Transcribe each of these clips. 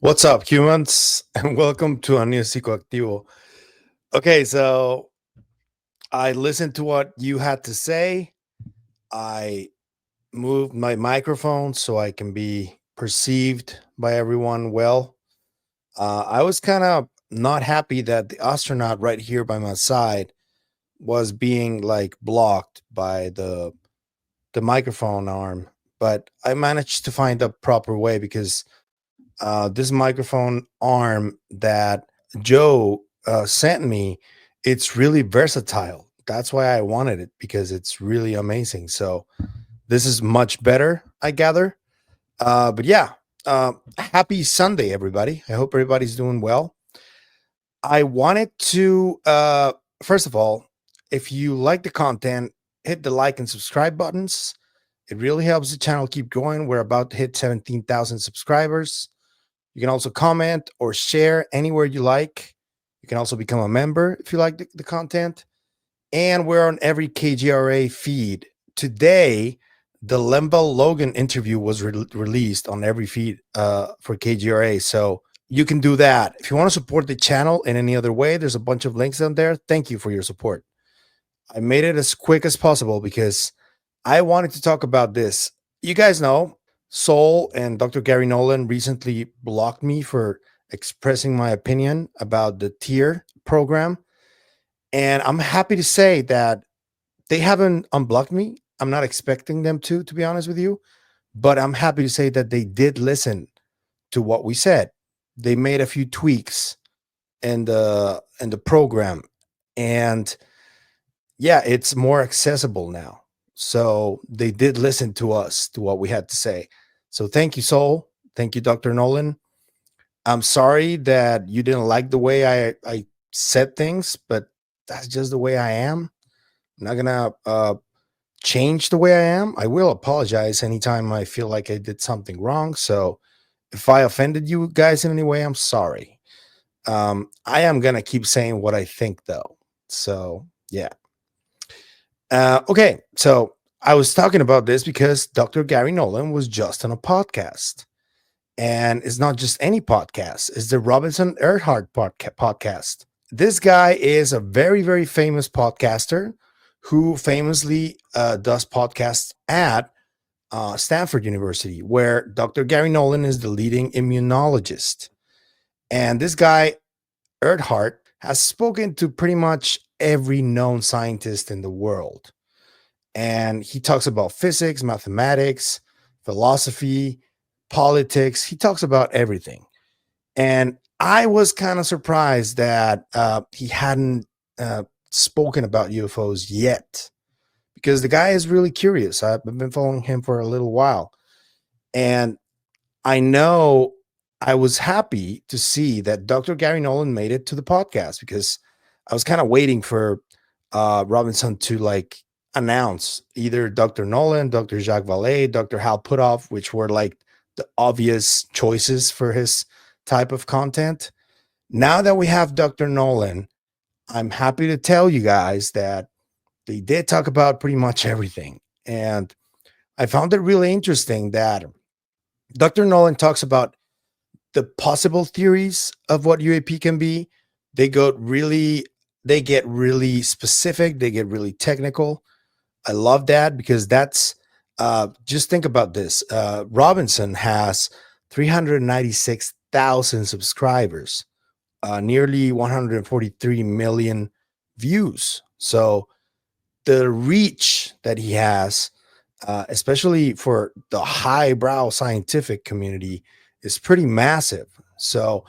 What's up, humans? And welcome to a new Psicoactivo. Okay, so I listened to what you had to say. I moved my microphone so I can be perceived by everyone well. I was kind of not happy that the astronaut right here by my side was being like blocked by the microphone arm, but I managed to find a proper way because this microphone arm that Joe sent me, it's really versatile. That's why I wanted it because it's really amazing. So this is much better, I gather. But yeah, happy Sunday, everybody. I hope everybody's doing well. I wanted to, first of all, if you like the content, hit the like and subscribe buttons. It really helps the channel keep going. We're about to hit 17,000 subscribers. You can also comment or share anywhere you like. You can also become a member if you like the content. And we're on every KGRA feed. Today, the Lemba Logan interview was released on every feed for KGRA. So you can do that. If you want to support the channel in any other way, there's a bunch of links down there. Thank you for your support. I made it as quick as possible because I wanted to talk about this. You guys know Soul and Dr. Garry Nolan recently blocked me for expressing my opinion about the tier program. And I'm happy to say that they haven't unblocked me. I'm not expecting them to be honest with you. But I'm happy to say that they did listen to what we said. They made a few tweaks in the program. And yeah, it's more accessible now. So they did listen to us, to what we had to say. So thank you, Soul. Thank you, Dr. Nolan. I'm sorry that you didn't like the way I said things, but that's just the way I am. I'm not gonna change the way I am. I will apologize anytime I feel like I did something wrong. So if I offended you guys in any way, I'm sorry. I am gonna keep saying what I think though. So yeah. Okay, so I was talking about this because Dr. Garry Nolan was just on a podcast. And it's not just any podcast, it's the Robinson Erdhardt podcast. This guy is a very, very famous podcaster who famously does podcasts at Stanford University, where Dr. Garry Nolan is the leading immunologist. And this guy, Erdhardt, has spoken to pretty much every known scientist in the world. And he talks about physics, mathematics, philosophy, politics. He talks about everything. And I was kind of surprised that he hadn't spoken about UFOs yet, because the guy is really curious. I've been following him for a little while. And I know I was happy to see that Dr. Garry Nolan made it to the podcast, because I was kind of waiting for Robinson to like announce either Dr. Nolan, Dr. Jacques Vallée, Dr. Hal Puthoff, which were like the obvious choices for his type of content. Now that we have Dr. Nolan, I'm happy to tell you guys that they did talk about pretty much everything. And I found it really interesting that Dr. Nolan talks about the possible theories of what UAP can be. They go really, they get really specific, they get really technical. I love that because that's just think about this. Robinson has 396,000 subscribers, nearly 143 million views. So the reach that he has, especially for the highbrow scientific community, is pretty massive. So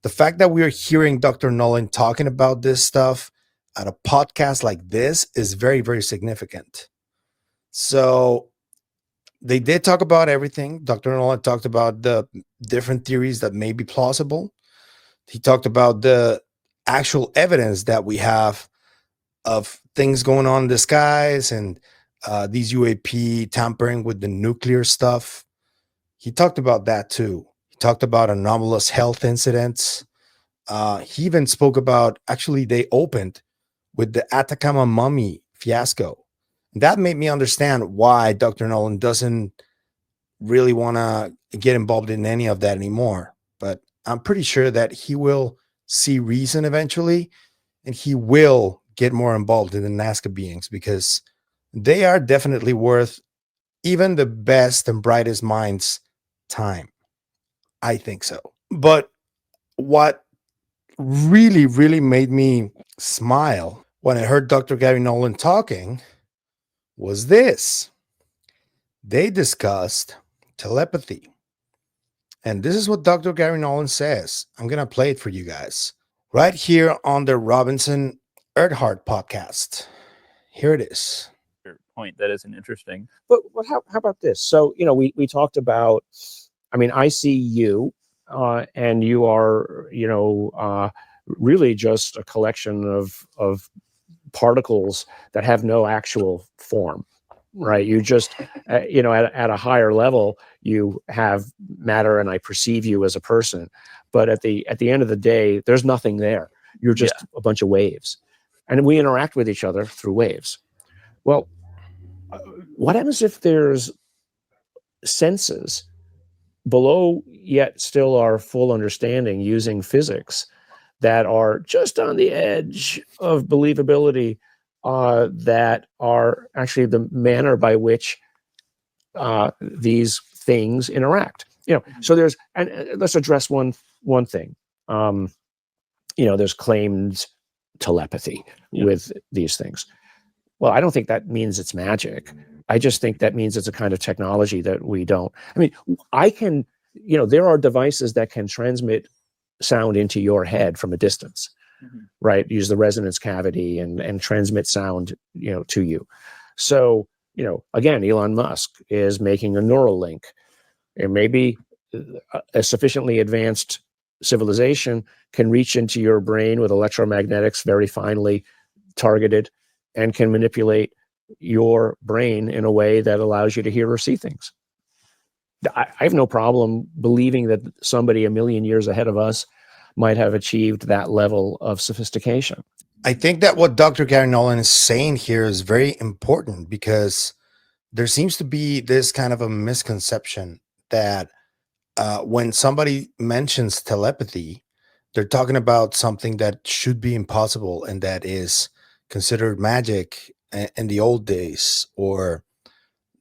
the fact that we're hearing Dr. Nolan talking about this stuff at a podcast like this is very, very significant. So they did talk about everything. Dr. Nolan talked about the different theories that may be plausible. He talked about the actual evidence that we have of things going on in the skies and these UAP tampering with the nuclear stuff. He talked about that too. He talked about anomalous health incidents. He even spoke about, actually, they opened with the Atacama mummy fiasco. That made me understand why Dr. Nolan doesn't really want to get involved in any of that anymore. But I'm pretty sure that he will see reason eventually, and he will get more involved in the Nazca beings because they are definitely worth even the best and brightest minds' time. I think so. But what really, really made me smile when I heard Dr. Garry Nolan talking was this. They discussed telepathy. And this is what Dr. Garry Nolan says. I'm going to play it for you guys right here on the Robinson Erdhardt podcast. Here it is. Your point that isn't interesting. But how about this? So, we talked about, I see you, and you are, really just a collection of particles that have no actual form, right? You just, at a higher level, you have matter, and I perceive you as a person. But at the end of the day, there's nothing there. You're just a bunch of waves, and we interact with each other through waves. Well, what happens if there's senses below yet still our full understanding using physics that are just on the edge of believability, that are actually the manner by which these things interact? So there's, and let's address one thing. There's claimed telepathy with these things. Well, I don't think that means it's magic. I just think that means it's a kind of technology that we don't. I can, there are devices that can transmit sound into your head from a distance, right? Use the resonance cavity and transmit sound, to you. So, again, Elon Musk is making a neural link, and maybe a sufficiently advanced civilization can reach into your brain with electromagnetics, very finely targeted, and can manipulate your brain in a way that allows you to hear or see things. I have no problem believing that somebody a million years ahead of us might have achieved that level of sophistication. I think that what Dr. Garry Nolan is saying here is very important because there seems to be this kind of a misconception that when somebody mentions telepathy, they're talking about something that should be impossible and that is considered magic in the old days, or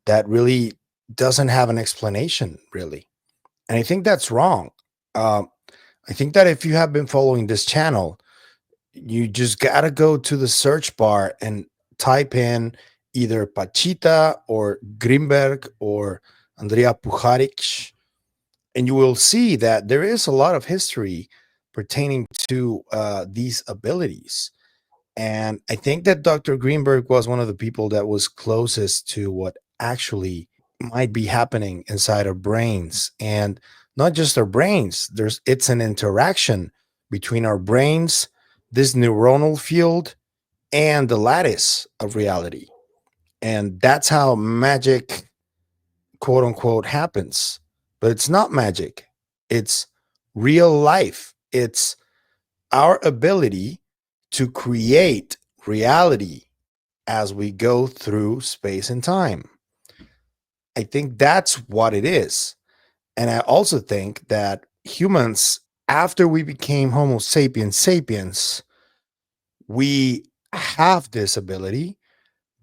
that really doesn't have an explanation, really. And I think that's wrong. I think that if you have been following this channel, you just got to go to the search bar and type in either Pachita or Grimberg or Andrea Pujarich, and you will see that there is a lot of history pertaining to these abilities. And I think that Dr. Greenberg was one of the people that was closest to what actually might be happening inside our brains. And not just our brains, it's an interaction between our brains, this neuronal field, and the lattice of reality. And that's how magic, quote unquote, happens. But it's not magic, it's real life. It's our ability to create reality as we go through space and time. I think that's what it is. And I also think that humans, after we became Homo sapiens sapiens, we have this ability,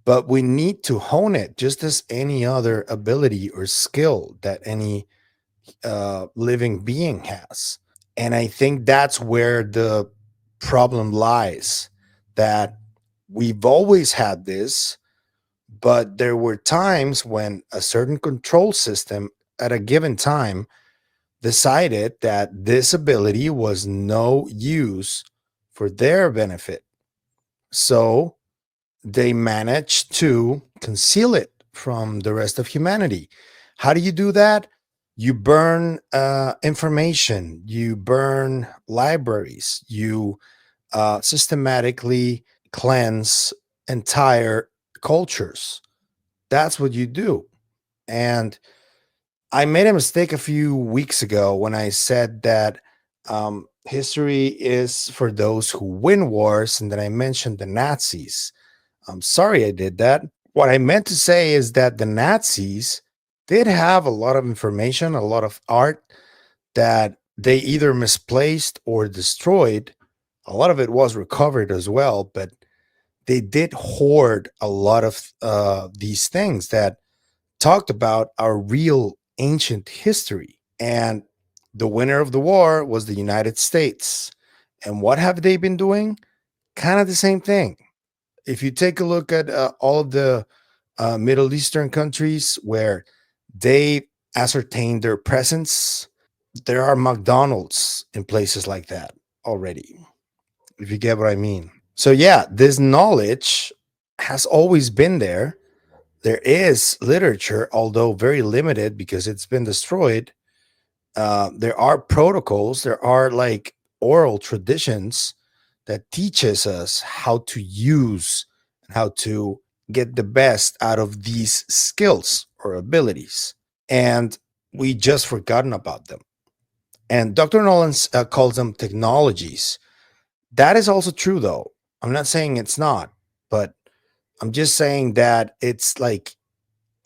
but we need to hone it just as any other ability or skill that any living being has. And I think that's where the problem lies, that we've always had this, but there were times when a certain control system at a given time decided that this ability was no use for their benefit. So they managed to conceal it from the rest of humanity. How do you do that? You burn information, you burn libraries, you systematically cleanse entire cultures. That's what you do. And I made a mistake a few weeks ago when I said that history is for those who win wars, and then I mentioned the Nazis. I'm sorry I did that. What I meant to say is that the Nazis did have a lot of information, a lot of art that they either misplaced or destroyed. A lot of it was recovered as well, but they did hoard a lot of these things that talked about our real ancient history. And the winner of the war was the United States. And what have they been doing? Kind of the same thing. If you take a look at all of the Middle Eastern countries where they ascertained their presence, there are McDonald's in places like that already, if you get what I mean. So, yeah, this knowledge has always been there. There is literature, although very limited because it's been destroyed. There are protocols, there are like oral traditions that teaches us how to use and how to get the best out of these skills or abilities. And we just forgotten about them. And Dr. Nolan calls them technologies. That is also true, though. I'm not saying it's not, but I'm just saying that it's like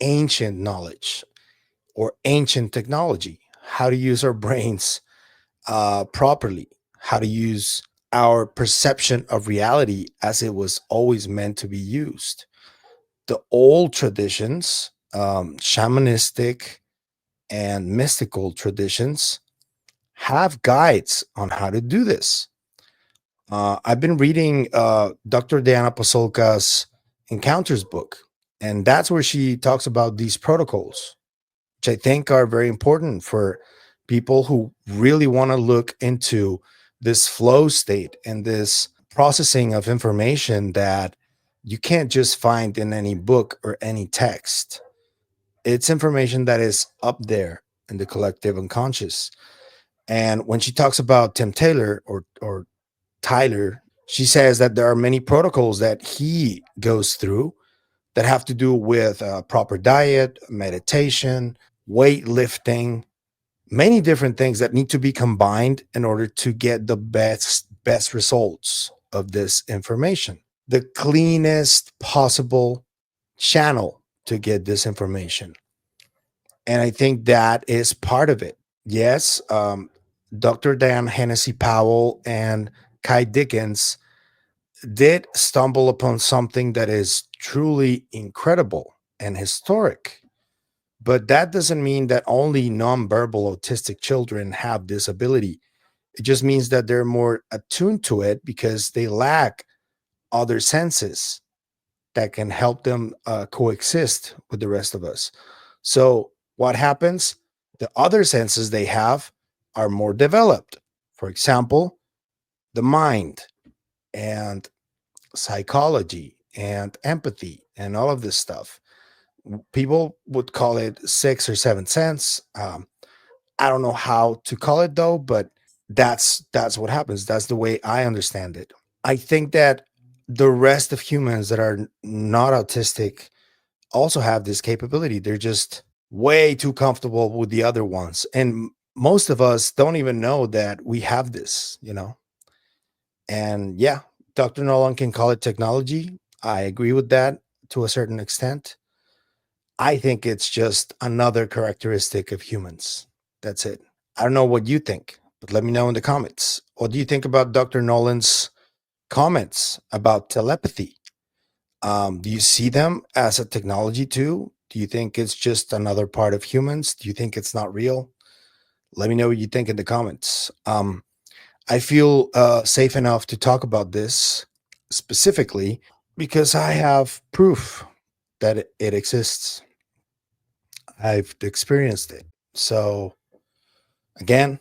ancient knowledge or ancient technology, how to use our brains properly, how to use our perception of reality as it was always meant to be used. The old traditions, shamanistic and mystical traditions, have guides on how to do this. I've been reading Dr. Diana Pasolka's Encounters book, and that's where she talks about these protocols, which I think are very important for people who really want to look into this flow state and this processing of information that you can't just find in any book or any text. It's information that is up there in the collective unconscious. And when she talks about Tim Taylor or Tyler, she says that there are many protocols that he goes through that have to do with proper diet, meditation, weightlifting, many different things that need to be combined in order to get the best results of this information. The cleanest possible channel to get this information. And I think that is part of it. Yes, Dr. Diane Hennessy Powell and Kai Dickens did stumble upon something that is truly incredible and historic. But that doesn't mean that only nonverbal autistic children have this ability. It just means that they're more attuned to it because they lack other senses that can help them coexist with the rest of us. So, what happens? The other senses they have are more developed. For example, the mind and psychology and empathy and all of this stuff. People would call it sixth or seventh sense. I don't know how to call it though, but that's what happens. That's the way I understand it. I think that the rest of humans that are not autistic also have this capability. They're just way too comfortable with the other ones. And most of us don't even know that we have this, you know? And yeah, Dr. Nolan can call it technology. I agree with that to a certain extent. I think it's just another characteristic of humans. That's it. I don't know what you think, but let me know in the comments. What do you think about Dr. Nolan's comments about telepathy? Do you see them as a technology too? Do you think it's just another part of humans? Do you think it's not real? Let me know what you think in the comments. I feel safe enough to talk about this specifically because I have proof that it exists. I've experienced it. So, again,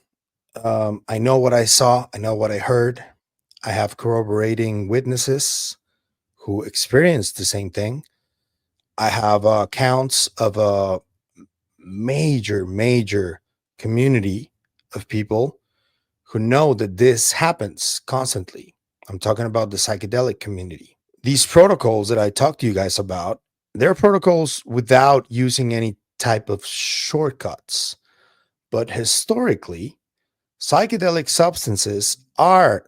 I know what I saw, I know what I heard. I have corroborating witnesses who experienced the same thing. I have accounts of a major community of people who know that this happens constantly. I'm talking about the psychedelic community. These protocols that I talked to you guys about, they're protocols without using any type of shortcuts. But historically, psychedelic substances are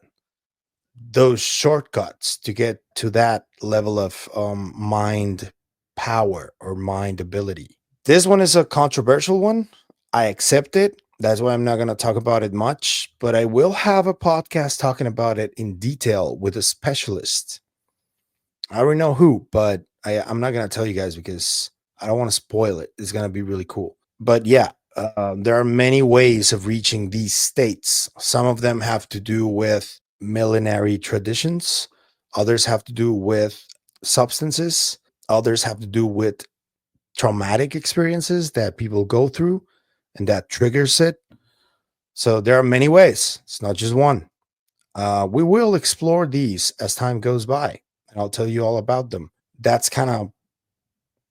those shortcuts to get to that level of mind power or mind ability. This one is a controversial one. I accept it. That's why I'm not going to talk about it much, but I will have a podcast talking about it in detail with a specialist. I already know who, but I'm not going to tell you guys because I don't want to spoil it. It's going to be really cool. But yeah, there are many ways of reaching these states. Some of them have to do with millenary traditions. Others have to do with substances. Others have to do with traumatic experiences that people go through and that triggers it. So there are many ways. It's not just one. We will explore these as time goes by, and I'll tell you all about them. That's kind of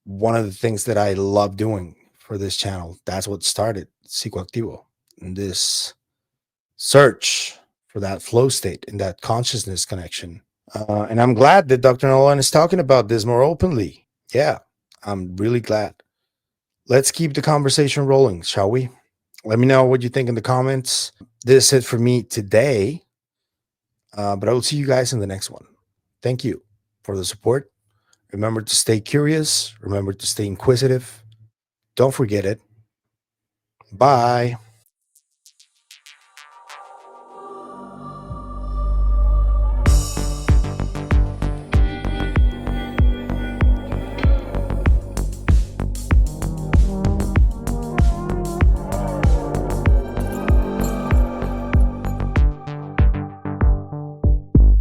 one of the things that I love doing for this channel. That's what started Psicoactivo, and this search for that flow state and that consciousness connection. And I'm glad that Dr. Nolan is talking about this more openly. Yeah, I'm really glad. Let's keep the conversation rolling, shall we? Let me know what you think in the comments. This is it for me today, but I will see you guys in the next one. Thank you for the support. Remember to stay curious. Remember to stay inquisitive. Don't forget it. Bye.